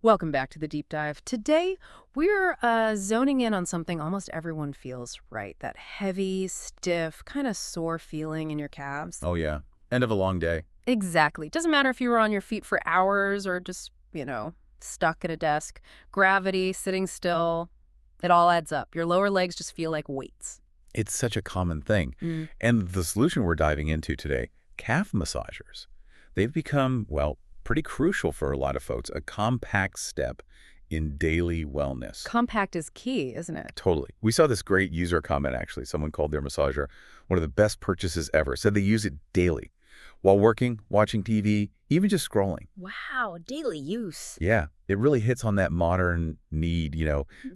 Welcome back to the deep dive. Today, we're zoning in on something almost everyone feels, right? That heavy, stiff, kind of sore feeling in your calves. Oh, yeah. End of a long day. Exactly. Doesn't matter if you were on your feet for hours or just, stuck at a desk. Gravity, sitting still, it all adds up. Your lower legs just feel like weights. It's such a common thing. Mm. And the solution we're diving into today, calf massagers, they've become, well, pretty crucial for a lot of folks, a compact step in daily wellness. Compact is key, isn't it? Totally. We saw this great user comment, actually. Someone called their massager one of the best purchases ever, said they use it daily while working, watching TV, even just scrolling. Wow, daily use. Yeah, it really hits on that modern need,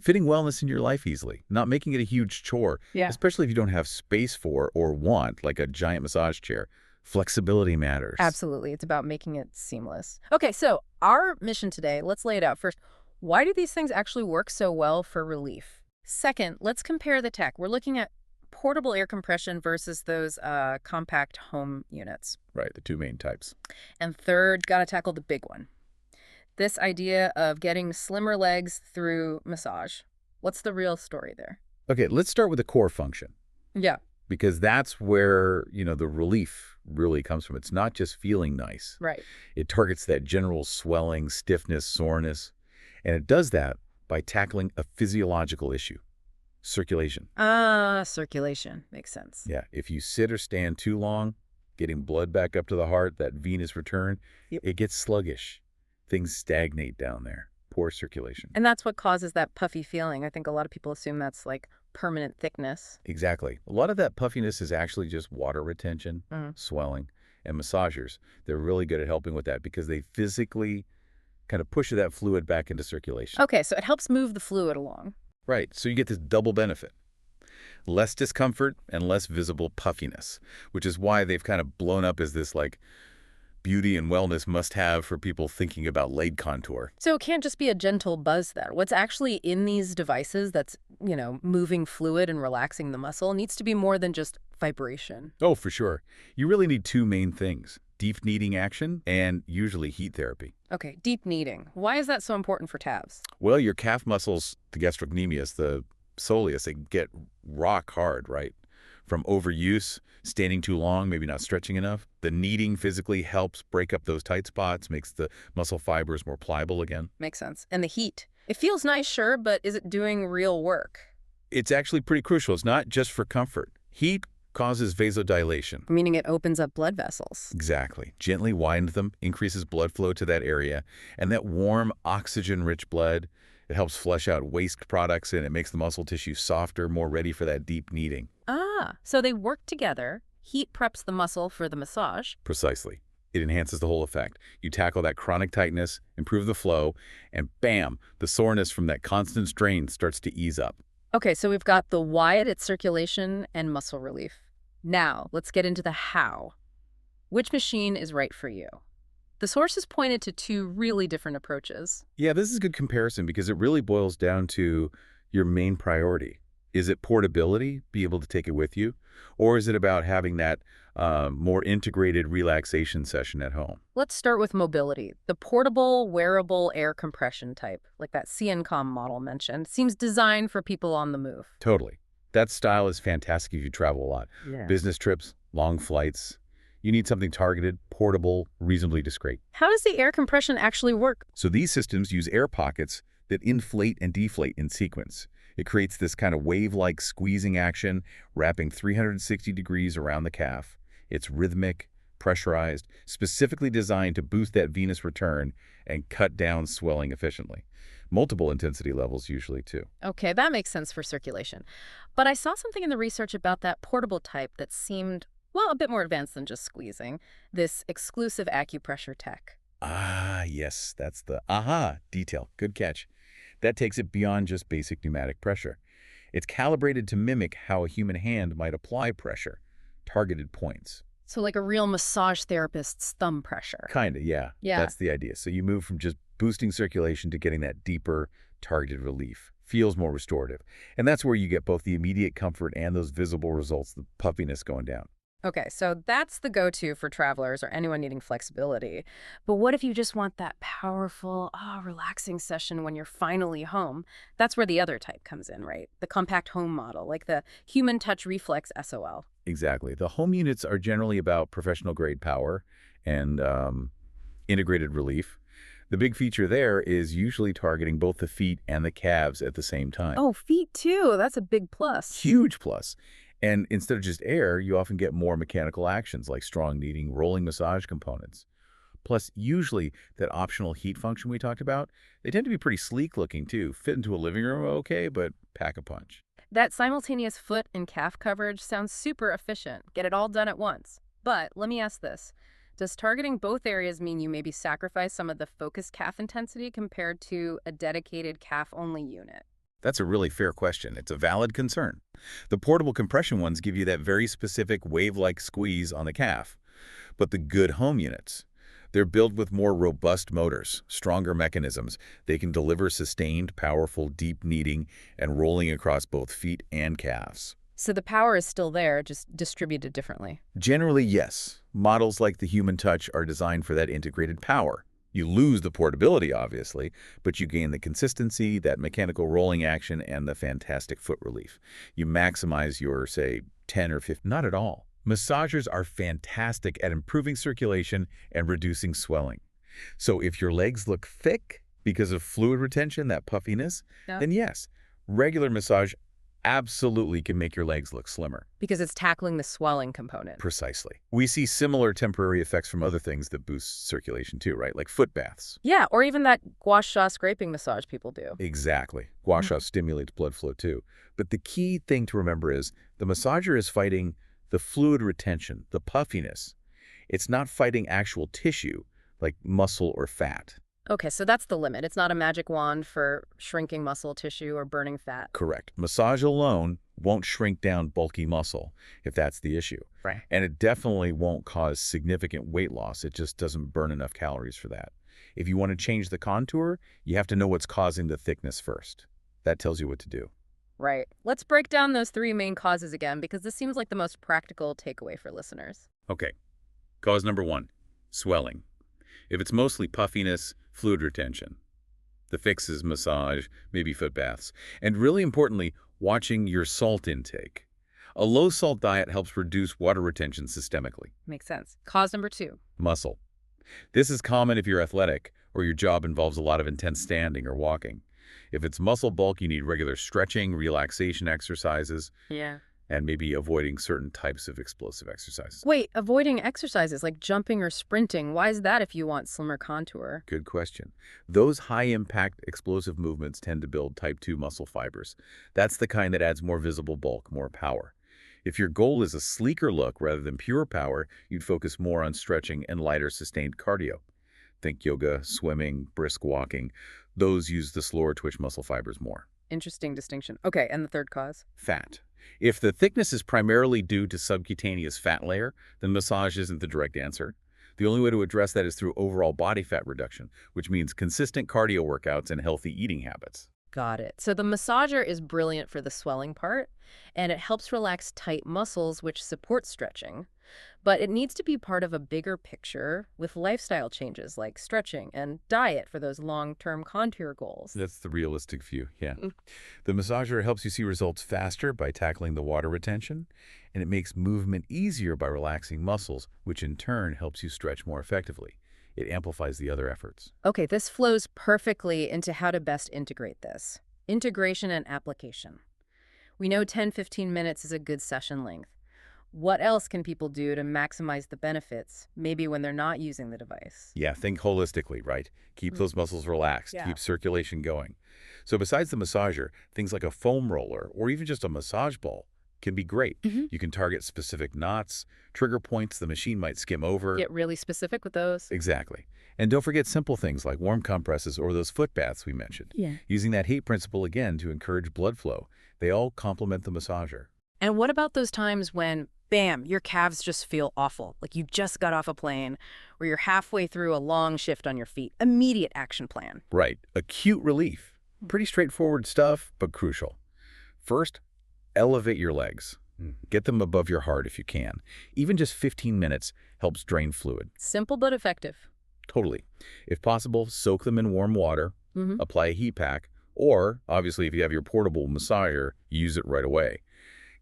fitting wellness in your life easily, not making it a huge chore, Yeah. especially if you don't have space for or want like a giant massage chair. Flexibility matters. Absolutely. It's about making it seamless. Okay, so our mission today, let's lay it out first. Why do these things actually work so well for relief? Second, let's compare the tech. We're looking at portable air compression versus those compact home units. Right, the two main types. And third, got to tackle the big one. This idea of getting slimmer legs through massage. What's the real story there? Okay, let's start with the core function, Yeah, because that's where, the relief really comes from. It's not just feeling nice. right. It targets that general swelling, stiffness, soreness, and it does that by tackling a physiological issue, circulation. Circulation. Makes sense. Yeah, if you sit or stand too long, getting blood back up to the heart, that venous return, Yep. it gets sluggish. Things stagnate down there. Poor circulation. And that's what causes that puffy feeling. I think a lot of people assume that's like permanent thickness. Exactly. A lot of that puffiness is actually just water retention, Mm. swelling, and massagers. They're really good at helping with that because they physically kind of push that fluid back into circulation. Okay, so it helps move the fluid along. Right. So you get this double benefit. Less discomfort and less visible puffiness, which is why they've kind of blown up as this like beauty and wellness must-have for people thinking about leg contour. So it can't just be a gentle buzz then. What's actually in these devices that's, moving fluid and relaxing the muscle needs to be more than just vibration. Oh, for sure. You really need two main things, deep kneading action and usually heat therapy. Okay, deep kneading. Why is that so important for tabs? Well, your calf muscles, the gastrocnemius, the soleus, they get rock hard, right? From overuse, standing too long, maybe not stretching enough. The kneading physically helps break up those tight spots, makes the muscle fibers more pliable again. Makes sense. And the heat. It feels nice, sure, but is it doing real work? It's actually pretty crucial. It's not just for comfort. Heat causes vasodilation. Meaning it opens up blood vessels. Exactly. Gently widens them, increases blood flow to that area, and that warm, oxygen-rich blood, it helps flush out waste products and it makes the muscle tissue softer, more ready for that deep kneading. So they work together. Heat preps the muscle for the massage. Precisely. It enhances the whole effect. You tackle that chronic tightness, improve the flow, and bam, the soreness from that constant strain starts to ease up. Okay, so we've got the why it's circulation and muscle relief. Now, let's get into the how. Which machine is right for you? The sources pointed to two really different approaches. Yeah, this is a good comparison because it really boils down to your main priority. Is it portability, be able to take it with you? Or is it about having that more integrated relaxation session at home? Let's start with mobility. The portable, wearable air compression type, like that CNCOM model mentioned, seems designed for people on the move. Totally. That style is fantastic if you travel a lot. Yeah. Business trips, long flights. You need something targeted, portable, reasonably discreet. How does the air compression actually work? So these systems use air pockets that inflate and deflate in sequence. It creates this kind of wave-like squeezing action, wrapping 360 degrees around the calf. It's rhythmic, pressurized, specifically designed to boost that venous return and cut down swelling efficiently. Multiple intensity levels usually, too. Okay, that makes sense for circulation. But I saw something in the research about that portable type that seemed, well, a bit more advanced than just squeezing. This exclusive acupressure tech. Ah, yes, that's the aha detail. Good catch. That takes it beyond just basic pneumatic pressure. It's calibrated to mimic how a human hand might apply pressure, targeted points. So like a real massage therapist's thumb pressure. Kinda, yeah. Yeah. That's the idea. So you move from just boosting circulation to getting that deeper, targeted relief. Feels more restorative. And that's where you get both the immediate comfort and those visible results, the puffiness going down. Okay, so that's the go-to for travelers or anyone needing flexibility. But what if you just want that powerful, relaxing session when you're finally home? That's where the other type comes in, right? The compact home model, like the Human Touch Reflex SOL. Exactly. The home units are generally about professional-grade power and integrated relief. The big feature there is usually targeting both the feet and the calves at the same time. Oh, feet too. That's a big plus. Huge plus. And instead of just air, you often get more mechanical actions like strong kneading, rolling massage components. Plus, usually that optional heat function we talked about, they tend to be pretty sleek looking too. Fit into a living room okay, but pack a punch. That simultaneous foot and calf coverage sounds super efficient. Get it all done at once. But let me ask this. Does targeting both areas mean you maybe sacrifice some of the focused calf intensity compared to a dedicated calf-only unit? That's a really fair question. It's a valid concern. The portable compression ones give you that very specific wave-like squeeze on the calf. But the good home units, they're built with more robust motors, stronger mechanisms. They can deliver sustained, powerful, deep kneading and rolling across both feet and calves. So the power is still there, just distributed differently. Generally, yes. Models like the Human Touch are designed for that integrated power. You lose the portability, obviously, but you gain the consistency, that mechanical rolling action, and the fantastic foot relief. You maximize your, say, 10 or 15. Not at all. Massagers are fantastic at improving circulation and reducing swelling. So if your legs look thick because of fluid retention, that puffiness, Yeah. then yes, regular massage absolutely can make your legs look slimmer. Because it's tackling the swelling component. Precisely. We see similar temporary effects from other things that boost circulation too, right? Like foot baths. Yeah, or even that gua sha scraping massage people do. Exactly. Gua sha stimulates blood flow too. But the key thing to remember is the massager is fighting the fluid retention, the puffiness. It's not fighting actual tissue like muscle or fat. Okay, so that's the limit. It's not a magic wand for shrinking muscle tissue or burning fat. Correct. Massage alone won't shrink down bulky muscle if that's the issue. Right. And it definitely won't cause significant weight loss. It just doesn't burn enough calories for that. If you want to change the contour, you have to know what's causing the thickness first. That tells you what to do. Right. Let's break down those three main causes again, because this seems like the most practical takeaway for listeners. Okay. Cause number 1, swelling. If it's mostly puffiness, fluid retention. The fix is massage, maybe foot baths. And really importantly, watching your salt intake. A low-salt diet helps reduce water retention systemically. Makes sense. Cause number 2. Muscle. This is common if you're athletic or your job involves a lot of intense standing or walking. If it's muscle bulk, you need regular stretching, relaxation exercises, Yeah. and maybe avoiding certain types of explosive exercises. Wait, avoiding exercises like jumping or sprinting. Why is that if you want slimmer contour? Good question. Those high-impact explosive movements tend to build type 2 muscle fibers. That's the kind that adds more visible bulk, more power. If your goal is a sleeker look rather than pure power, you'd focus more on stretching and lighter sustained cardio. Think yoga, swimming, brisk walking. Those use the slower twitch muscle fibers more. Interesting distinction. Okay, and the third cause? Fat. If the thickness is primarily due to subcutaneous fat layer, then massage isn't the direct answer. The only way to address that is through overall body fat reduction, which means consistent cardio workouts and healthy eating habits. Got it. So the massager is brilliant for the swelling part, and it helps relax tight muscles, which support stretching. But it needs to be part of a bigger picture with lifestyle changes like stretching and diet for those long-term contour goals. That's the realistic view, yeah. Mm. The massager helps you see results faster by tackling the water retention, and it makes movement easier by relaxing muscles, which in turn helps you stretch more effectively. It amplifies the other efforts. Okay, this flows perfectly into how to best integrate this. Integration and application. We know 10-15 minutes is a good session length. What else can people do to maximize the benefits, maybe when they're not using the device? Yeah, think holistically, right? Keep those muscles relaxed, Yeah. keep circulation going. So besides the massager, things like a foam roller or even just a massage ball can be great. Mhm. You can target specific knots, trigger points the machine might skim over. Get really specific with those. Exactly. And don't forget simple things like warm compresses or those foot baths we mentioned. Yeah. Using that heat principle again to encourage blood flow. They all complement the massager. And what about those times when, bam, your calves just feel awful, like you just got off a plane, or you're halfway through a long shift on your feet? Immediate action plan. Right. Acute relief. Pretty straightforward stuff, but crucial. First, elevate your legs. Get them above your heart if you can. Even just 15 minutes helps drain fluid. Simple but effective. Totally. If possible, soak them in warm water, Mm-hmm. apply a heat pack, or, obviously, if you have your portable massager, use it right away.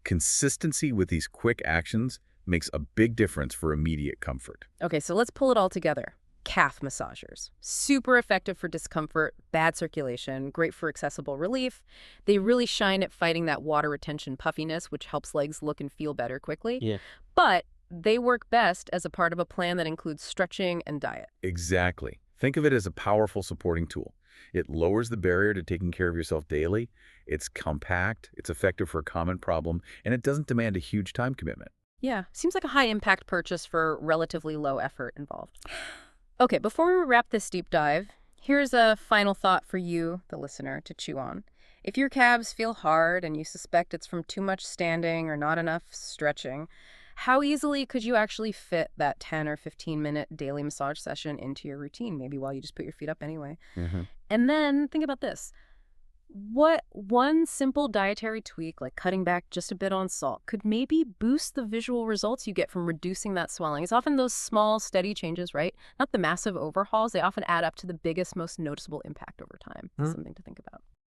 Consistency with these quick actions makes a big difference for immediate comfort. Okay, so let's pull it all together. Calf massagers. Super effective for discomfort, bad circulation, great for accessible relief. They really shine at fighting that water retention puffiness, which helps legs look and feel better quickly. Yeah. But they work best as a part of a plan that includes stretching and diet. Exactly. Think of it as a powerful supporting tool. It lowers the barrier to taking care of yourself daily. It's compact, it's effective for a common problem, and it doesn't demand a huge time commitment. Yeah, seems like a high-impact purchase for relatively low effort involved. Okay, before we wrap this deep dive, here's a final thought for you, the listener, to chew on. If your calves feel hard and you suspect it's from too much standing or not enough stretching, how easily could you actually fit that 10 or 15-minute daily massage session into your routine, maybe while you just put your feet up anyway? And then think about this. What one simple dietary tweak, like cutting back just a bit on salt, could maybe boost the visual results you get from reducing that swelling? It's often those small, steady changes, right? Not the massive overhauls. They often add up to the biggest, most noticeable impact over time. Something to think about.